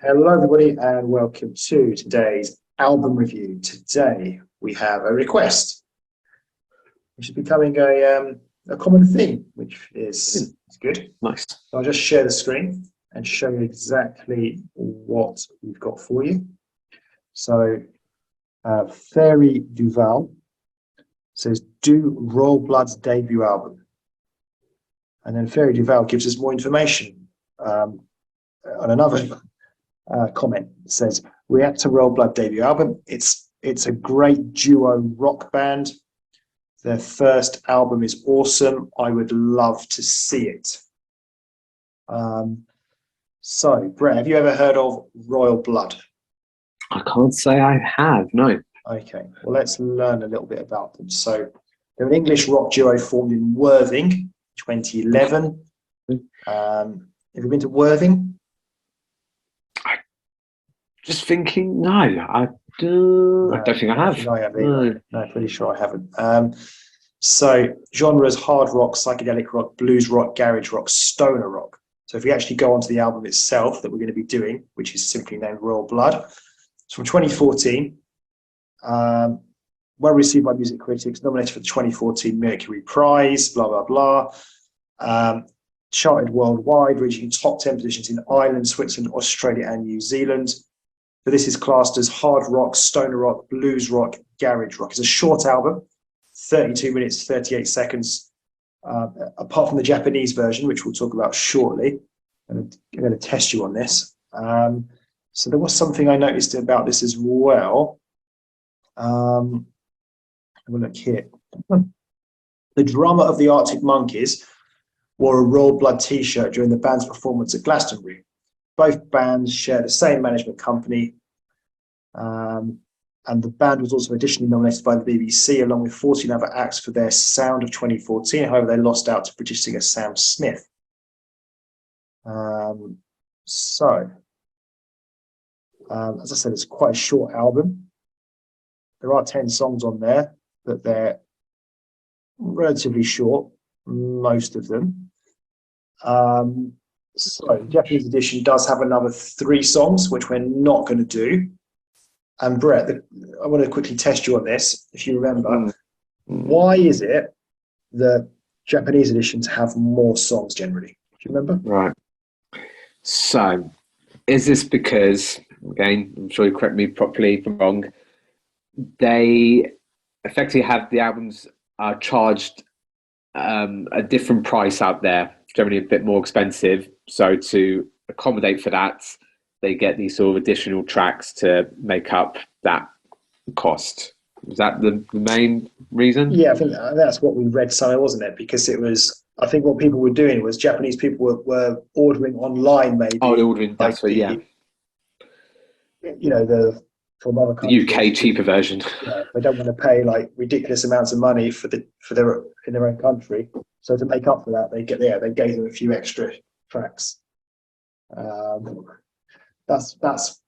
Hello, everybody, and welcome to today's album review. Today we have a request, which is becoming a common theme, which is good. Nice. So I'll just share the screen and show you exactly what we've got for you. So, Fairy Duval says, "Do Royal Blood's debut album," and then Fairy Duval gives us more information on another. Comment says, "React to Royal Blood debut album. It's a great duo rock band. Their first album is awesome. I would love to see it." So, Brett, have you ever heard of Royal Blood? I can't say I have, no. Okay, well, let's learn a little bit about them. So, they're an English rock duo formed in Worthing, 2011. Have you been to Worthing? Just thinking, no, I don't think I have. I have either. No, pretty sure I haven't. So genres: hard rock, psychedelic rock, blues rock, garage rock, stoner rock. So if we actually go onto the album itself that we're going to be doing, which is simply named Royal Blood, it's from 2014. Well received by music critics, nominated for the 2014 Mercury Prize, blah, blah, blah. Charted worldwide, reaching top 10 positions in Ireland, Switzerland, Australia, and New Zealand. So this is classed as hard rock, stoner rock, blues rock, garage rock. It's a short album, 32 minutes, 38 seconds, apart from the Japanese version, which we'll talk about shortly. I'm going to test you on this. So there was something I noticed about this as well. Have a look here. The drummer of the Arctic Monkeys wore a Royal Blood t-shirt during the band's performance at Glastonbury. Both bands share the same management company, and the band was also additionally nominated by the BBC along with 14 other acts for their Sound of 2014. However, they lost out to British singer Sam Smith. So, as I said, it's quite a short album. There are 10 songs on there, but they're relatively short, most of them. So the Japanese edition does have another 3 songs, which we're not going to do. And Brett, I want to quickly test you on this. If you remember, why is it that Japanese editions have more songs generally? Do you remember? Right. So, is this because, again, I'm sure you correct me properly if I'm wrong, they effectively have the albums charged a different price out there, generally a bit more expensive. So to accommodate for that, they get these sort of additional tracks to make up that cost. Is that the main reason? Yeah, I think that's what we read somewhere, wasn't it? Because it was, I think what people were doing was Japanese people were ordering online, maybe. Oh, they're ordering, that's what, yeah. You know, from other countries. The UK cheaper version. Yeah, they don't want to pay like ridiculous amounts of money in their own country. So to make up for that, they gave them a few extra tracks. That's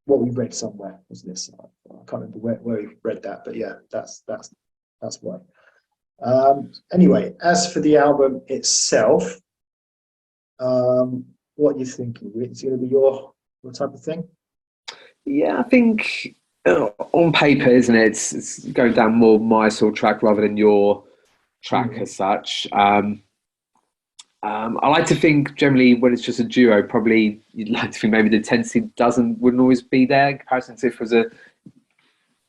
what we read somewhere, wasn't it? So I can't remember where we read that, but yeah, that's why. Anyway, as for the album itself, what are you thinking? Is it going to be your type of thing? Yeah, I think on paper, isn't it? It's going down more my sort of track rather than your track as such. I like to think generally when it's just a duo, probably you'd like to think maybe the intensity wouldn't always be there in comparison to if it was a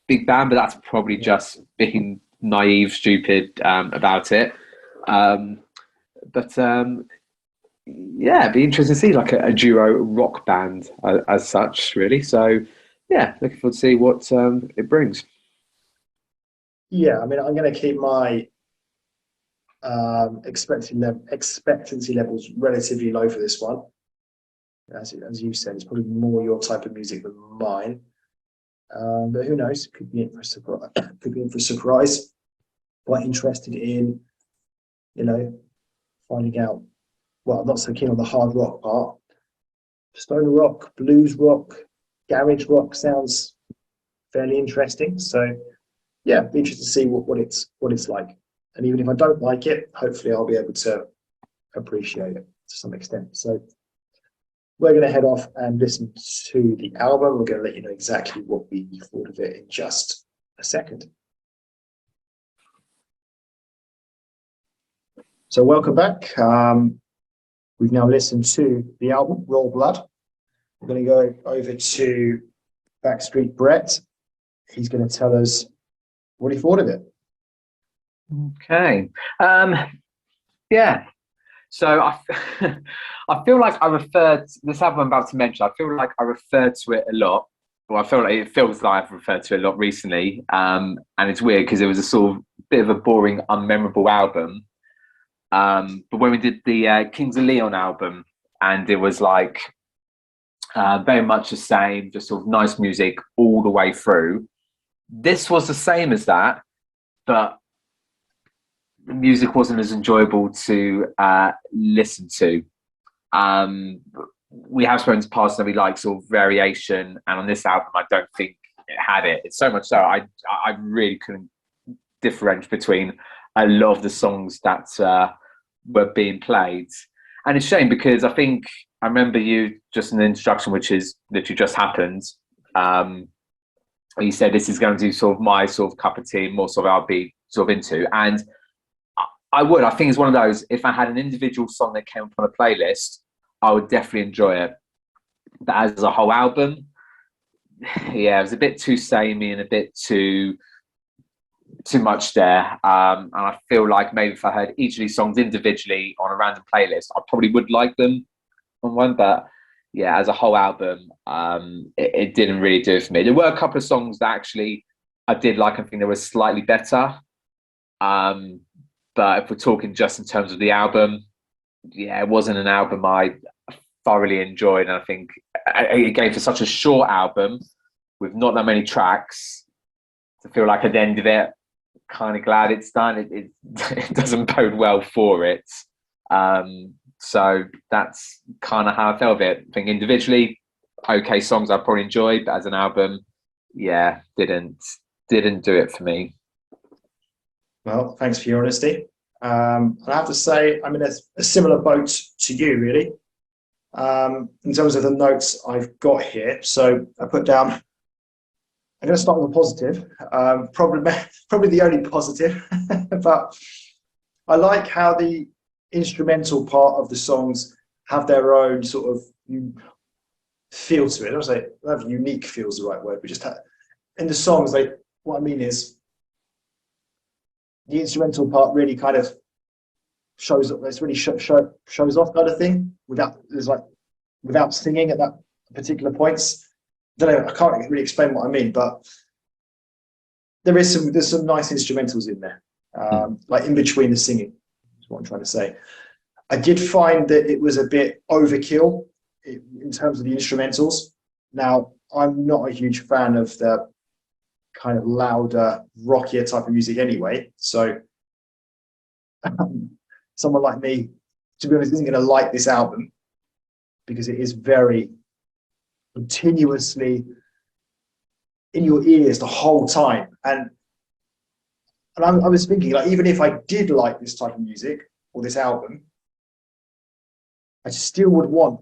big band, but that's probably just being naive, stupid about it. Yeah, it'd be interesting to see like a duo rock band as such, really. So, yeah, looking forward to see what it brings. Yeah, I mean, I'm going to keep my expectancy levels relatively low for this one. As you said, it's probably more your type of music than mine. But who knows? Could be in for a surprise. Quite interested in, finding out. Well, I'm not so keen on the hard rock part. Stoner rock, blues rock, garage rock sounds fairly interesting. So, yeah, be interested to see what it's like. And even if I don't like it, hopefully I'll be able to appreciate it to some extent. So, we're going to head off and listen to the album. We're going to let you know exactly what we thought of it in just a second. So welcome back. We've now listened to the album, Roll Blood. We're going to go over to Backstreet Brett. He's going to tell us what he thought of it. Okay. Yeah. So I feel like I referred to this album I'm about to mention. I feel like I referred to it a lot. Well, I feel like it feels like I've referred to it a lot recently. And it's weird because it was a sort of bit of a boring, unmemorable album. But when we did the Kings of Leon album, and it was like very much the same, just sort of nice music all the way through. This was the same as that, but the music wasn't as enjoyable to listen to. We have spoken to past that we like sort of variation, and on this album, I don't think it had it. It's so much so I really couldn't differentiate between a lot of the songs that were being played, and it's a shame because I think I remember you just in the introduction, which is literally just happened. You said this is going to do sort of my sort of cup of tea, more sort of I'll be sort of into, and I think it's one of those, if I had an individual song that came up on a playlist, I would definitely enjoy it. But as a whole album, yeah, it was a bit too samey and a bit too much there. And I feel like maybe if I heard each of these songs individually on a random playlist, I probably would like them on one. But yeah, as a whole album, it didn't really do it for me. There were a couple of songs that actually I did like. I think they were slightly better. But if we're talking just in terms of the album, yeah, it wasn't an album I thoroughly enjoyed. And I think, again, for such a short album with not that many tracks, to feel like at the end of it, kind of glad it's done. It doesn't bode well for it. So that's kind of how I felt of it. I think individually, okay songs I probably enjoyed, but as an album, yeah, didn't do it for me. Well, thanks for your honesty. I have to say, I'm in a similar boat to you, really, in terms of the notes I've got here. So I put down, I'm going to start with a positive, probably the only positive, but I like how the instrumental part of the songs have their own sort of feel to it. I don't say that unique feels the right word, but just in the songs, what I mean is, the instrumental part really kind of shows up. It's really shows off kind of thing without singing at that particular points. I don't know. I can't really explain what I mean, but there's some nice instrumentals in there, like in between the singing. Is what I'm trying to say. I did find that it was a bit overkill in terms of the instrumentals. Now, I'm not a huge fan of the kind of louder, rockier type of music anyway. So someone like me, to be honest, isn't going to like this album because it is very continuously in your ears the whole time. And I was thinking, like, even if I did like this type of music or this album, I still would want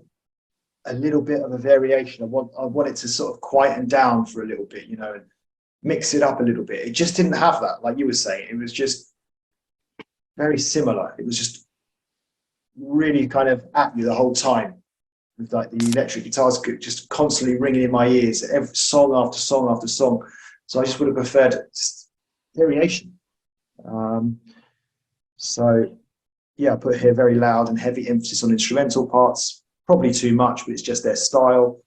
a little bit of a variation. I want it to sort of quieten down for a little bit, and mix it up a little bit. It just didn't have that, like you were saying. It was just very similar. It was just really kind of at you the whole time, with like the electric guitars just constantly ringing in my ears, every song after song after song. So I just would have preferred just variation. So yeah, I put here very loud and heavy emphasis on instrumental parts. Probably too much, but it's just their style.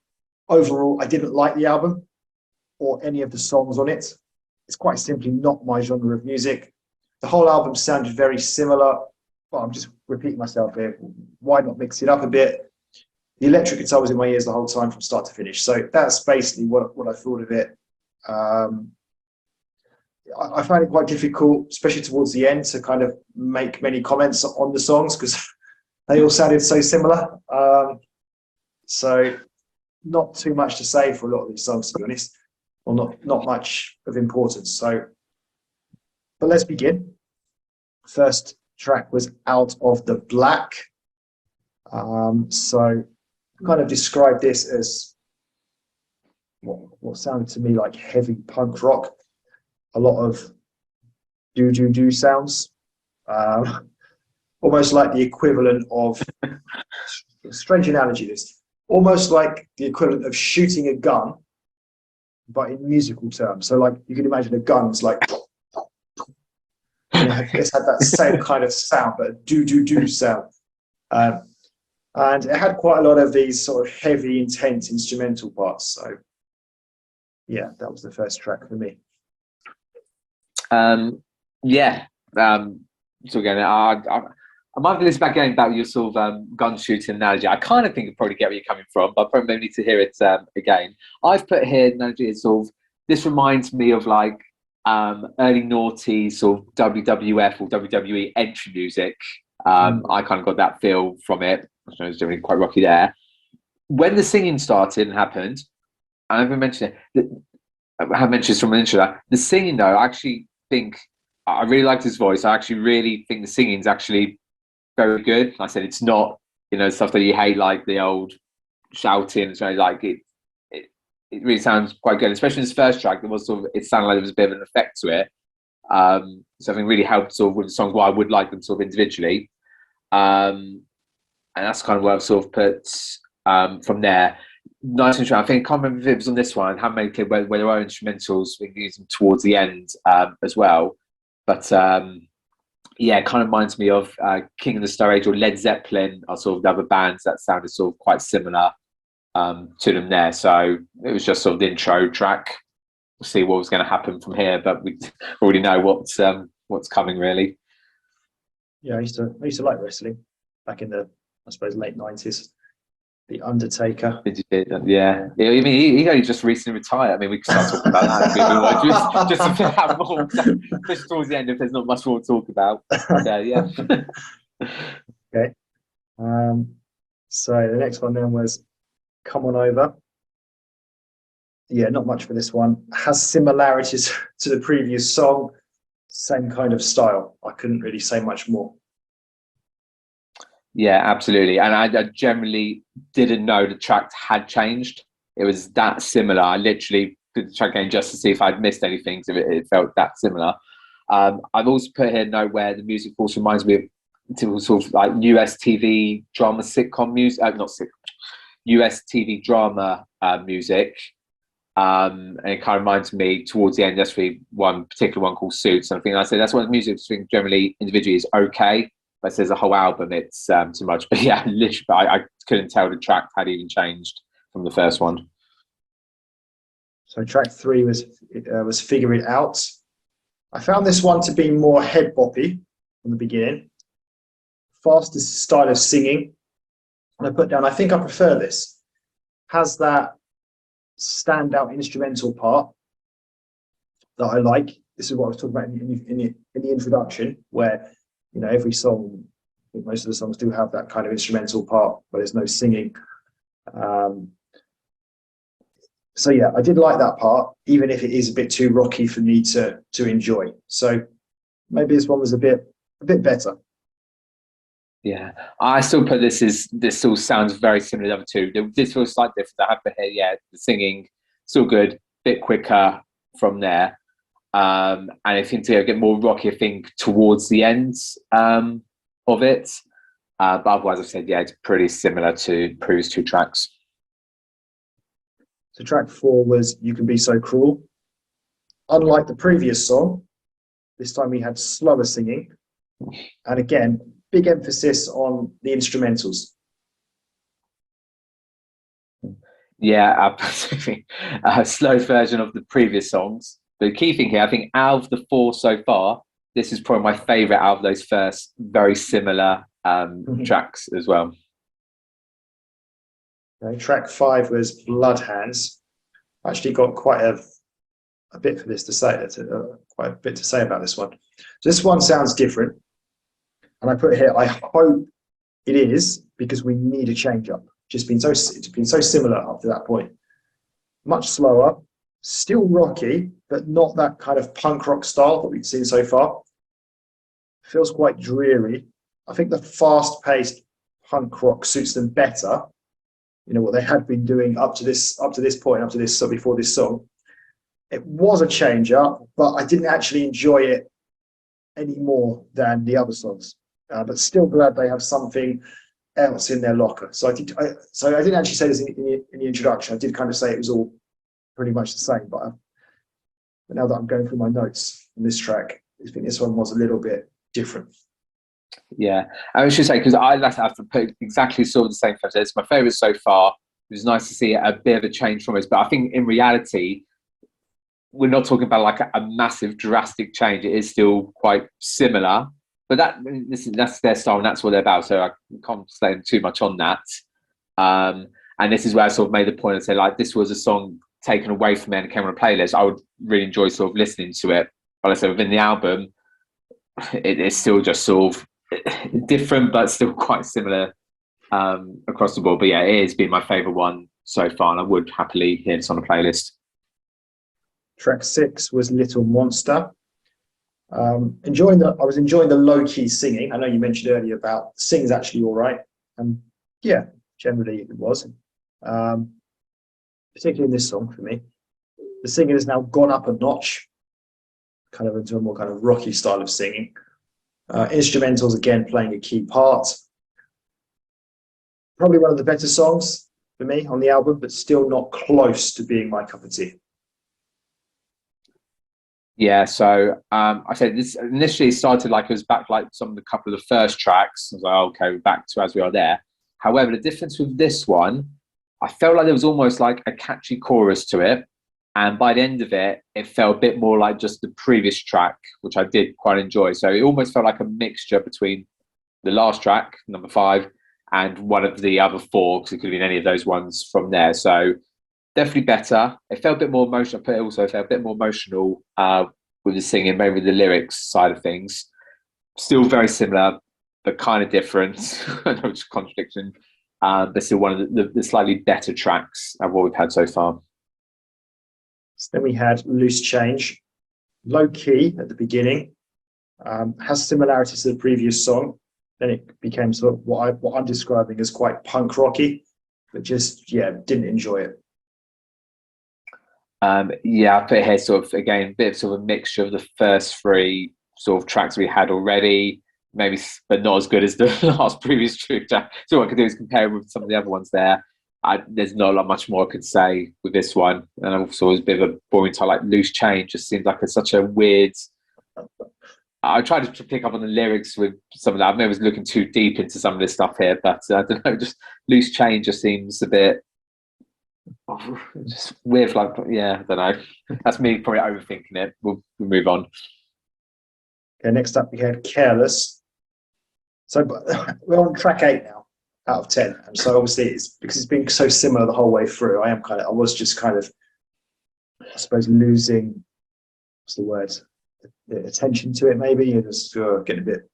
Overall, I didn't like the album or any of the songs on it. It's quite simply not my genre of music. The whole album sounded very similar. Well, I'm just repeating myself here. Why not mix it up a bit? The electric guitar was in my ears the whole time from start to finish. So that's basically what I thought of it. I found it quite difficult, especially towards the end, to kind of make many comments on the songs because they all sounded so similar. So not too much to say for a lot of these songs, to be honest. Well, not much of importance. So, but let's begin. First track was Out of the Black. So kind of describe this as what sounded to me like heavy punk rock. A lot of do sounds, almost like the equivalent of, strange analogy this, almost like the equivalent of shooting a gun, but in musical terms. So like you can imagine a gun's like, it's had that same kind of sound, but a do sound. And it had quite a lot of these sort of heavy, intense instrumental parts. So yeah, that was the first track for me. So again, I might have this back again about your sort of gun shooting analogy. I kind of think I probably get where you're coming from, but I probably need to hear it again. I've put here analogy is sort of, this reminds me of like early noughties sort of WWF or WWE entry music. I kind of got that feel from it. I know it's generally quite rocky there. When the singing started and happened, I haven't mentioned it. I have mentioned this from an intro. The singing, though, I actually think I really liked his voice. I actually really think the singing is actually very good. Like I said, it's not, you know, stuff that you hate, like the old shouting. So like it really sounds quite good, especially in his first track. There was sort of, it sounded like there was a bit of an effect to it. So I think really helped sort of with the songs. Well, I would like them sort of individually, and that's kind of where I've sort of put from there. Nice intro. I think I can't remember if it was on this one. How many where there are instrumentals we can use them towards the end as well. But yeah, it kind of reminds me of King of the Stone Age or Led Zeppelin, or sort of the other bands that sounded sort of quite similar to them there. So it was just sort of the intro track. We'll see what was going to happen from here, but we already know what's coming really. Yeah, I used to like wrestling back in the, I suppose, late 90s. The Undertaker. Yeah. I mean, he only just recently retired. I mean, we can start talking about that. just to have more, just towards the end, if there's not much more to talk about. So, yeah. Okay. So the next one then was Come On Over. Yeah, not much for this one. Has similarities to the previous song. Same kind of style. I couldn't really say much more. Yeah, absolutely. And I generally didn't know the track had changed. It was that similar. I literally did the track again just to see if I'd missed anything, so it felt that similar. I've also put here a note where the music also reminds me of sort of like US TV drama sitcom music, not sitcom, US TV drama music. And it kind of reminds me towards the end, that's really one particular one called Suits. And I think I said that's what the music generally individually is okay. But there's a whole album, it's too much. But yeah, literally, I couldn't tell the track had even changed from the first one. So track 3 was Figure It Out. I found this one to be more head boppy from the beginning. Fastest style of singing. And I put down, I think I prefer this. Has that standout instrumental part that I like. This is what I was talking about in the introduction, where, you know, every song, I think most of the songs do have that kind of instrumental part where there's no singing. So yeah, I did like that part, even if it is a bit too rocky for me to enjoy. So maybe this one was a bit better. Yeah, I still put this still sounds very similar to the other two. This feels slightly different. I have put here, yeah, the singing still good, bit quicker from there. And I think to get more rocky, I think towards the ends of it. But otherwise, I've said, yeah, it's pretty similar to previous two tracks. So track 4 was You Can Be So Cruel. Unlike the previous song, this time we had slower singing. And again, big emphasis on the instrumentals. Yeah, absolutely. A slow version of the previous songs. The key thing here, I think out of the 4 so far, this is probably my favourite out of those first very similar tracks as well. Okay, track 5 was Bloodhands. I actually got quite a bit for this to say, quite a bit to say about this one. So this one sounds different. And I put here, I hope it is, because we need a change up. It's been so similar up to that point. Much slower, still rocky, but not that kind of punk rock style that we've seen so far. Feels quite dreary. I think the fast-paced punk rock suits them better. what they had been doing up to this point, before this song. It was a change up, but I didn't actually enjoy it any more than the other songs. But still glad they have something else in their locker. So I didn't actually say this in the introduction. I did kind of say it was all pretty much the same, but now that I'm going through my notes on this track, I think this one was a little bit different. Yeah, I should say, because I have to put exactly sort of the same photo. It's my favourite so far. It was nice to see a bit of a change from us, but I think in reality, we're not talking about like a massive drastic change. It is still quite similar, but that's their style and that's what they're about. So I can't say too much on that. And this is where I sort of made the point and say, like, this was a song taken away from me and came on a playlist. I would really enjoy sort of listening to it. But I said within the album, it's still just sort of different, but still quite similar across the board. But yeah, it has been my favourite one so far, and I would happily hear this on a playlist. Track 6 was Little Monster. I was enjoying the low-key singing. I know you mentioned earlier about the singing's actually all right. And yeah, generally it was. Particularly in this song for me. The singing has now gone up a notch, kind of into a more kind of rocky style of singing. Instrumentals, again, playing a key part. Probably one of the better songs for me on the album, but still not close to being my cup of tea. Yeah, so I said this initially started like it was back like some of the couple of the first tracks. I was like, oh, okay, we're back to As We Are There. However, the difference with this one, I felt like there was almost like a catchy chorus to it. And by the end of it, it felt a bit more like just the previous track, which I did quite enjoy. So it almost felt like a mixture between the last track, number 5, and one of the other 4, because it could have been any of those ones from there. So definitely better. It felt a bit more emotional, but it also felt a bit more emotional with the singing, maybe the lyrics side of things. Still very similar, but kind of different. I know it's a contradiction, but still one of the slightly better tracks of what we've had so far. So then we had Loose Change, low key at the beginning, has similarities to the previous song. Then it became sort of what I'm describing as quite punk rocky, but just didn't enjoy it. I put here sort of again a bit of sort of a mixture of the first 3 sort of tracks we had already, maybe, but not as good as the last previous track. So what I could do is compare with some of the other ones there. There's not a lot much more I could say with this one, and also it was a bit of a boring time. Like Loose Change just seems like it's such a weird. I tried to pick up on the lyrics with some of that. I was looking too deep into some of this stuff here, but I don't know. Just Loose Change just seems a bit just weird. Like, I don't know. That's me probably overthinking it. We'll move on. Okay, next up we had Careless. So we're on track 8 now out of 10, and so obviously it's because it's been so similar the whole way through. I was just kind of, I suppose, losing, what's the word, the attention to it. Maybe you're just getting a bit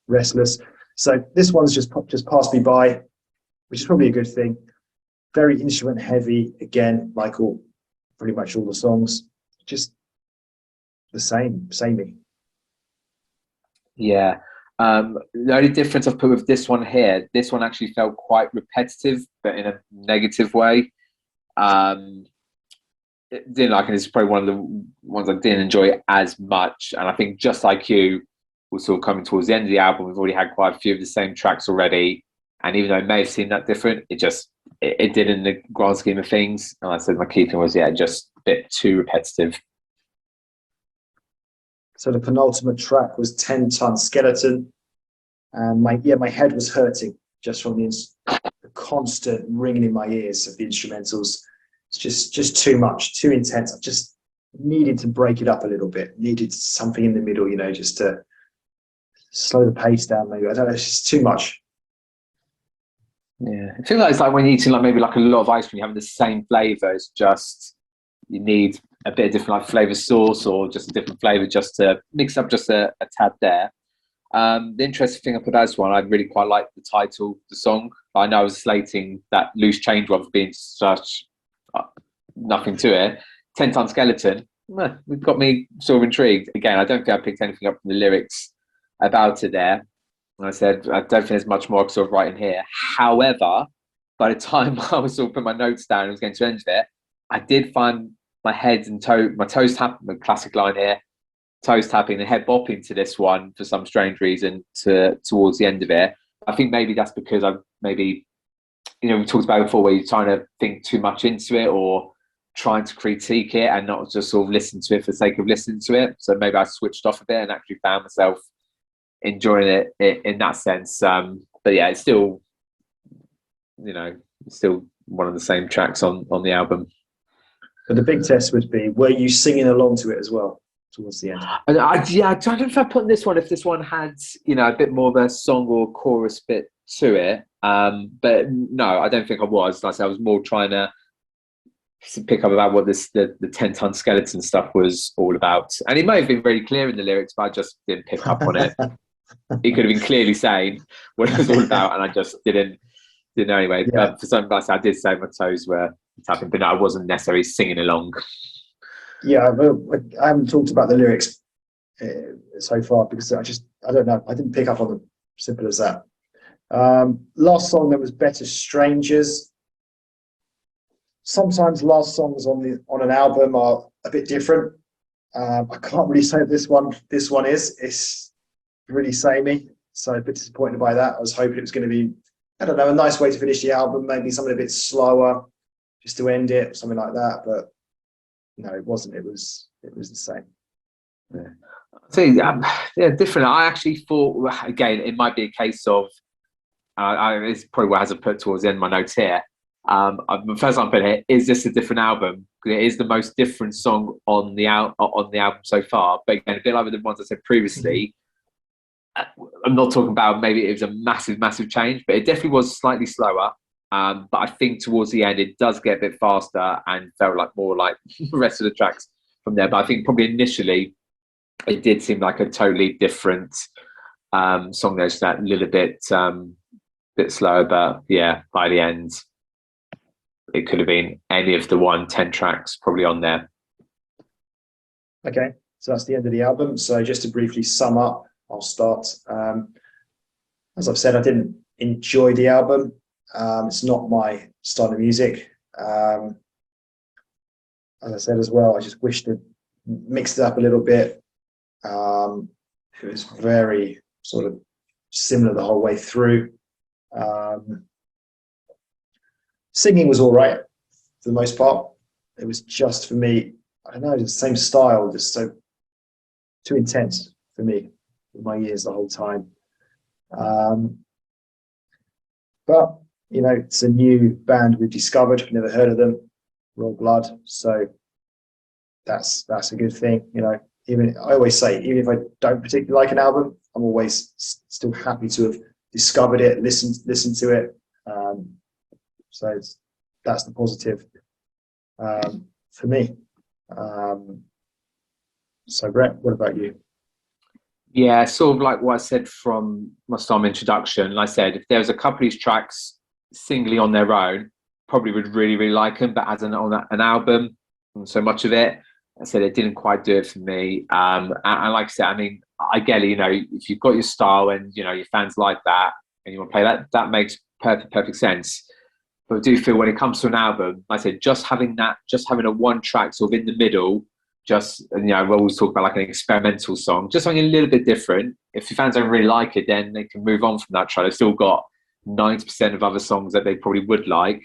restless. So this one's just passed me by, which is probably a good thing. Very instrument heavy again, like pretty much all the songs. Just the samey. Yeah. The only difference I've put with this one here, this one actually felt quite repetitive, but in a negative way. Didn't like it. It's probably one of the ones I didn't enjoy as much. And I think Just Like You was sort of coming towards the end of the album. We've already had quite a few of the same tracks already. And even though it may have seemed that different, it did in the grand scheme of things. And I said my key thing was, just a bit too repetitive. So the penultimate track was 10 Ton Skeleton. And my head was hurting just from the constant ringing in my ears of the instrumentals. It's just too much, too intense. I just needed to break it up a little bit. Needed something in the middle, just to slow the pace down. Maybe I don't know. It's just too much. Yeah, I feel like it's like when you're eating like maybe like a lot of ice cream, you're having the same flavour. It's just you need a bit of different like flavour sauce or just a different flavour just to mix up just a tad there. The interesting thing I put as one, I really quite like the title, the song. I know I was slating that Loose Change one for being such nothing to it. 10 Ton Skeleton, it got me sort of intrigued. Again, I don't think I picked anything up from the lyrics about it there. And I said, I don't think there's much more sort of writing here. However, by the time I was sort of putting my notes down and was going to end it, I did find my head and my toes tapping, the classic line here, toes tapping and head bopping to this one for some strange reason towards the end of it. I think maybe that's because I've maybe, we talked about it before, where you're trying to think too much into it or trying to critique it and not just sort of listen to it for the sake of listening to it. So maybe I switched off a bit and actually found myself enjoying it in that sense. But yeah, it's still, still one of the same tracks on the album. So the big test would be, were you singing along to it as well towards the end? I don't know if I put if this one had, a bit more of a song or chorus bit to it. But no, I don't think I was. Like I said, I was more trying to pick up about what the 10-ton skeleton stuff was all about. And it may have been very clear in the lyrics, but I just didn't pick up on it. He could have been clearly saying what it was all about, and I just didn't know anyway. Yeah. But for some reason, I did say my toes were tapping, but no, I wasn't necessarily singing along. Yeah, I haven't talked about the lyrics so far because I don't know. I didn't pick up on them. Simple as that. Last song that was Better Strangers. Sometimes last songs on an album are a bit different. I can't really say this one is. It's really samey, so a bit disappointed by that. I was hoping it was going to be, I don't know, a nice way to finish the album, maybe something a bit slower just to end it, something like that. But no, it wasn't. It was the same. Yeah. See, different. I actually thought, again, it might be a case of, it's probably what I hasn't put towards the end of my notes here. The first time I put it, is this a different album? It is the most different song on the album so far. But again, a bit like with the ones I said previously, I'm not talking about maybe it was a massive change, but it definitely was slightly slower. But I think towards the end, it does get a bit faster and felt like more like the rest of the tracks from there. But I think probably initially, it did seem like a totally different song. There's that little bit slower, but yeah, by the end, it could have been any of the 10 tracks probably on there. Okay, so that's the end of the album. So just to briefly sum up, I'll start. As I've said, I didn't enjoy the album. It's not my style of music. As I said as well, I just wish to mix it up a little bit. It was very sort of similar the whole way through. Singing was all right for the most part. It was just, for me, I don't know, the same style, just so too intense for me with my ears the whole time. But it's a new band we've discovered. We've never heard of them, Royal Blood. So that's a good thing. Even I always say, even if I don't particularly like an album, I'm always still happy to have discovered it, listened to it. So that's the positive for me. So Brett, what about you? Yeah, sort of like what I said from my Storm introduction. Like I said, if there was a couple of these tracks singly on their own, probably would really, really like them. But as an album, so much of it, I said it didn't quite do it for me. And like I said, I mean, I get it. If you've got your style and your fans like that, and you want to play that, that makes perfect sense. But I do feel when it comes to an album, like I said, just having a one track sort of in the middle, we always talk about like an experimental song, just something a little bit different. If your fans don't really like it, then they can move on from that track. They've still got 90% of other songs that they probably would like.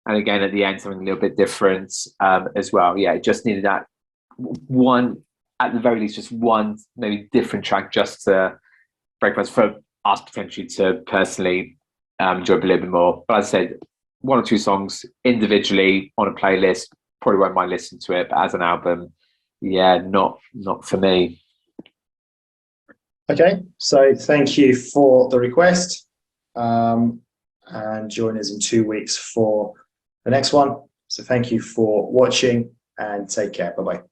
And again, at the end, something a little bit different as well. Yeah, it just needed that one, at the very least, just one maybe different track just to break us, for us potentially to personally enjoy it a little bit more. But as I said, one or two songs individually on a playlist, probably won't mind listening to it, but as an album, yeah, not for me. Okay, so thank you for the request, and join us in 2 weeks for the next one. So thank you for watching and take care. Bye-bye.